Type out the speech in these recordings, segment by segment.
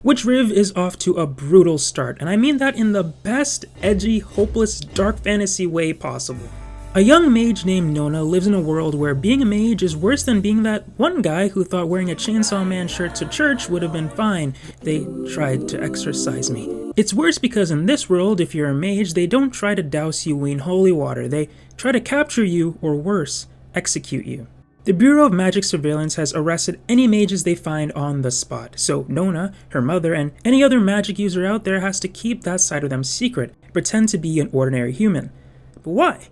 Which Riv is off to a brutal start, and I mean that in the best, edgy, hopeless, dark fantasy way possible. A young mage named Nona lives in a world where being a mage is worse than being that one guy who thought wearing a Chainsaw Man shirt to church would have been fine. They tried to exorcise me. It's worse because in this world, if you're a mage, they don't try to douse you in holy water. They try to capture you, or worse, execute you. The Bureau of Magic Surveillance has arrested any mages they find on the spot, so Nona, her mother, and any other magic user out there has to keep that side of them secret, pretend to be an ordinary human. But why?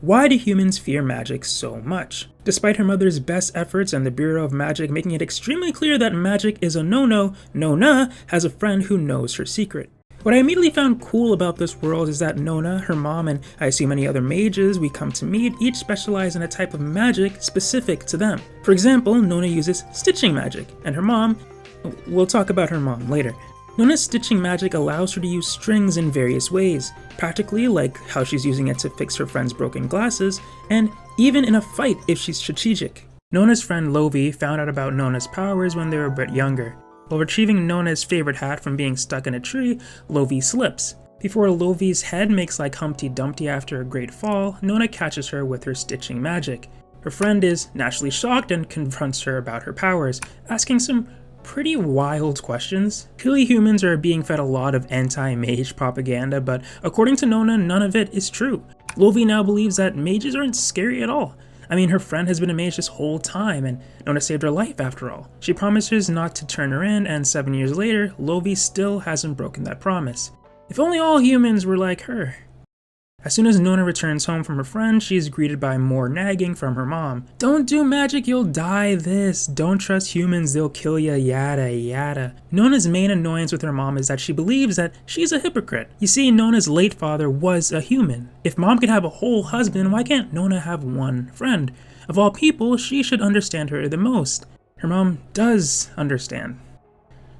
Why do humans fear magic so much? Despite her mother's best efforts and the Bureau of Magic making it extremely clear that magic is a no-no, Nona has a friend who knows her secret. What I immediately found cool about this world is that Nona, her mom, and I assume many other mages we come to meet each specialize in a type of magic specific to them. For example, Nona uses stitching magic, and her mom, we'll talk about her mom later. Nona's stitching magic allows her to use strings in various ways, practically like how she's using it to fix her friend's broken glasses, and even in a fight if she's strategic. Nona's friend Lovi found out about Nona's powers when they were a bit younger. While retrieving Nona's favorite hat from being stuck in a tree, Lovi slips. Before Lovi's head makes like Humpty Dumpty after a great fall, Nona catches her with her stitching magic. Her friend is naturally shocked and confronts her about her powers, asking some pretty wild questions. Clearly humans are being fed a lot of anti-mage propaganda, but according to Nona, none of it is true. Lovi now believes that mages aren't scary at all. I mean, her friend has been a mage this whole time, and Nona saved her life after all. She promises not to turn her in, and 7 years later, Lovi still hasn't broken that promise. If only all humans were like her. As soon as Nona returns home from her friend, she is greeted by more nagging from her mom. Don't do magic, you'll die this. Don't trust humans, they'll kill ya, yada yada. Nona's main annoyance with her mom is that she believes that she's a hypocrite. You see, Nona's late father was a human. If mom could have a whole husband, why can't Nona have one friend? Of all people, she should understand her the most. Her mom does understand.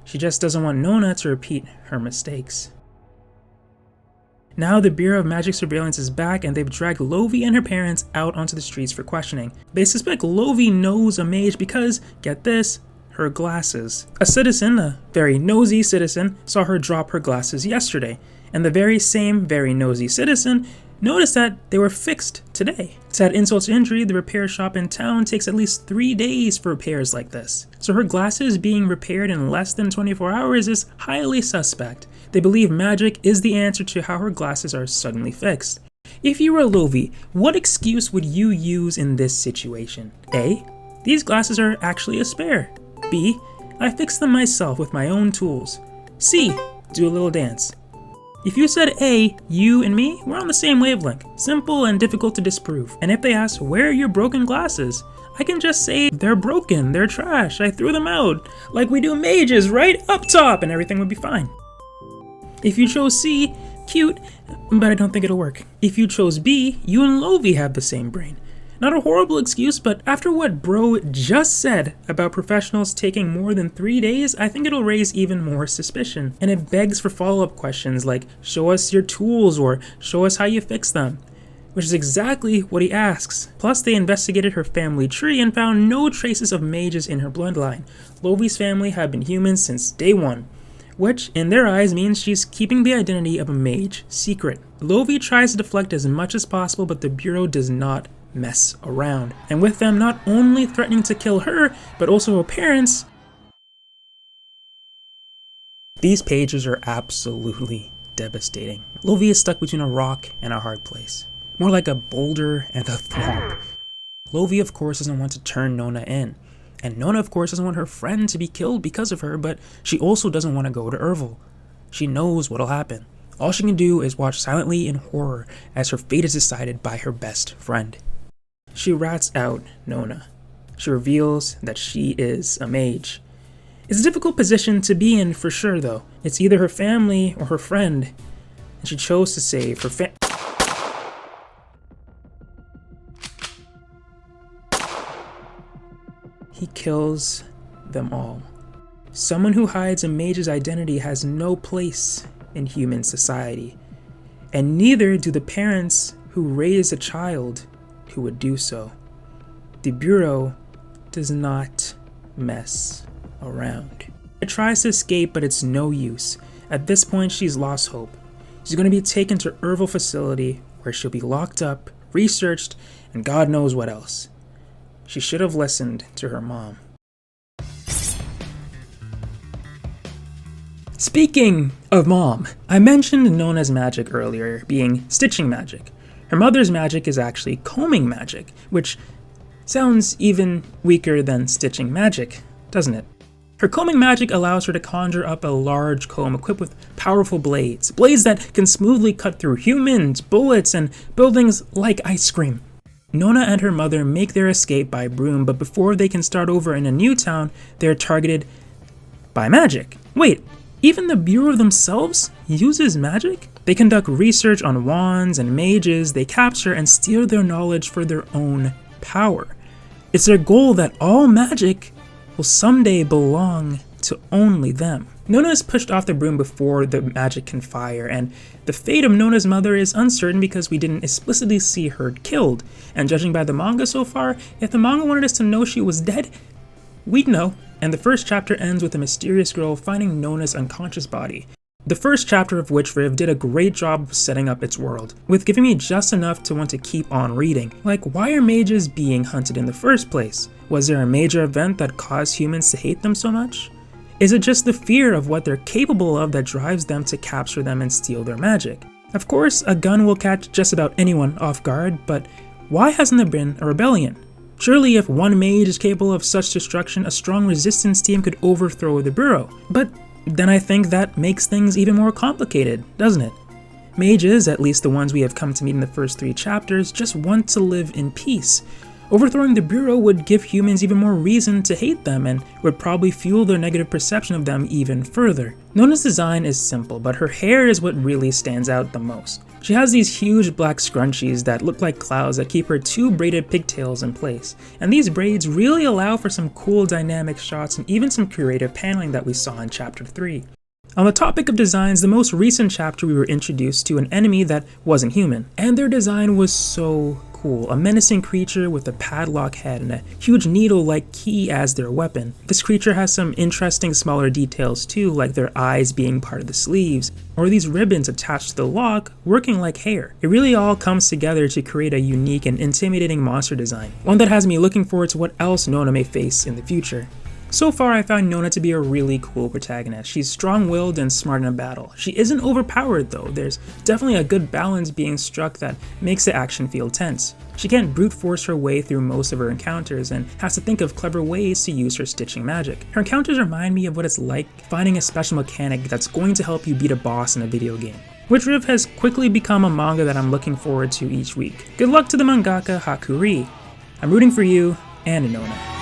She just doesn't want Nona to repeat her mistakes. Now the Bureau of Magic Surveillance is back and they've dragged Lovi and her parents out onto the streets for questioning. They suspect Lovi knows a mage because, get this, her glasses. A citizen, a very nosy citizen, saw her drop her glasses yesterday, and the very same very nosy citizen noticed that they were fixed today. To add insult to injury, the repair shop in town takes at least 3 days for repairs like this. So her glasses being repaired in less than 24 hours is highly suspect. They believe magic is the answer to how her glasses are suddenly fixed. If you were Lovi, what excuse would you use in this situation? A. These glasses are actually a spare. B. I fixed them myself with my own tools. C. Do a little dance. If you said A, you and me, we're on the same wavelength. Simple and difficult to disprove. And if they ask, where are your broken glasses? I can just say, they're broken, they're trash, I threw them out. Like we do mages, right? Up top, and everything would be fine. If you chose C, cute, but I don't think it'll work. If you chose B, you and Lovi have the same brain. Not a horrible excuse, but after what bro just said about professionals taking more than 3 days, I think it'll raise even more suspicion. And it begs for follow-up questions like, show us your tools or show us how you fix them. Which is exactly what he asks. Plus, they investigated her family tree and found no traces of mages in her bloodline. Lovi's family have been humans since day one, which, in their eyes, means she's keeping the identity of a mage secret. Lovi tries to deflect as much as possible, but the Bureau does not mess around. And with them not only threatening to kill her, but also her parents, these pages are absolutely devastating. Lovi is stuck between a rock and a hard place. More like a boulder and a thwomp. Lovi, of course, doesn't want to turn Nona in. And Nona, of course, doesn't want her friend to be killed because of her, but she also doesn't want to go to Ervil. She knows what'll happen. All she can do is watch silently in horror as her fate is decided by her best friend. She rats out Nona. She reveals that she is a mage. It's a difficult position to be in for sure, though. It's either her family or her friend, and she chose to save her family. He kills them all. Someone who hides a mage's identity has no place in human society, and neither do the parents who raise a child who would do so. The Bureau does not mess around. tries to escape, but it's no use. At this point, she's lost hope. She's going to be taken to Ervil facility, where she'll be locked up, researched, and God knows what else. She should have listened to her mom. Speaking of mom, I mentioned Nona's magic earlier being stitching magic. Her mother's magic is actually combing magic, which sounds even weaker than stitching magic, doesn't it? Her combing magic allows her to conjure up a large comb equipped with powerful blades that can smoothly cut through humans, bullets, and buildings like ice cream. Nona and her mother make their escape by broom, but before they can start over in a new town, they're targeted by magic. Wait, even the Bureau themselves uses magic? They conduct research on wands and mages they capture and steal their knowledge for their own power. It's their goal that all magic will someday belong to only them. Nona is pushed off the broom before the magic can fire, and the fate of Nona's mother is uncertain because we didn't explicitly see her killed. And judging by the manga so far, if the manga wanted us to know she was dead, we'd know. And the first chapter ends with a mysterious girl finding Nona's unconscious body. The first chapter of which Riv did a great job of setting up its world, with giving me just enough to want to keep on reading. Like, why are mages being hunted in the first place? Was there a major event that caused humans to hate them so much? Is it just the fear of what they're capable of that drives them to capture them and steal their magic? Of course, a gun will catch just about anyone off guard, but why hasn't there been a rebellion? Surely if one mage is capable of such destruction, a strong resistance team could overthrow the Bureau. But then I think that makes things even more complicated, doesn't it? Mages, at least the ones we have come to meet in the first 3 chapters, just want to live in peace. Overthrowing the Bureau would give humans even more reason to hate them and would probably fuel their negative perception of them even further. Nona's design is simple, but her hair is what really stands out the most. She has these huge black scrunchies that look like clouds that keep her 2 braided pigtails in place, and these braids really allow for some cool dynamic shots and even some creative paneling that we saw in chapter 3. On the topic of designs, the most recent chapter we were introduced to an enemy that wasn't human, and their design was so cool. A menacing creature with a padlock head and a huge needle-like key as their weapon. This creature has some interesting smaller details too, like their eyes being part of the sleeves, or these ribbons attached to the lock working like hair. It really all comes together to create a unique and intimidating monster design, one that has me looking forward to what else Nona may face in the future. So far, I found Nona to be a really cool protagonist. She's strong-willed and smart in a battle. She isn't overpowered though. There's definitely a good balance being struck that makes the action feel tense. She can't brute force her way through most of her encounters and has to think of clever ways to use her stitching magic. Her encounters remind me of what it's like finding a special mechanic that's going to help you beat a boss in a video game, which Riv has quickly become a manga that I'm looking forward to each week. Good luck to the mangaka Hakuri. I'm rooting for you and Nona.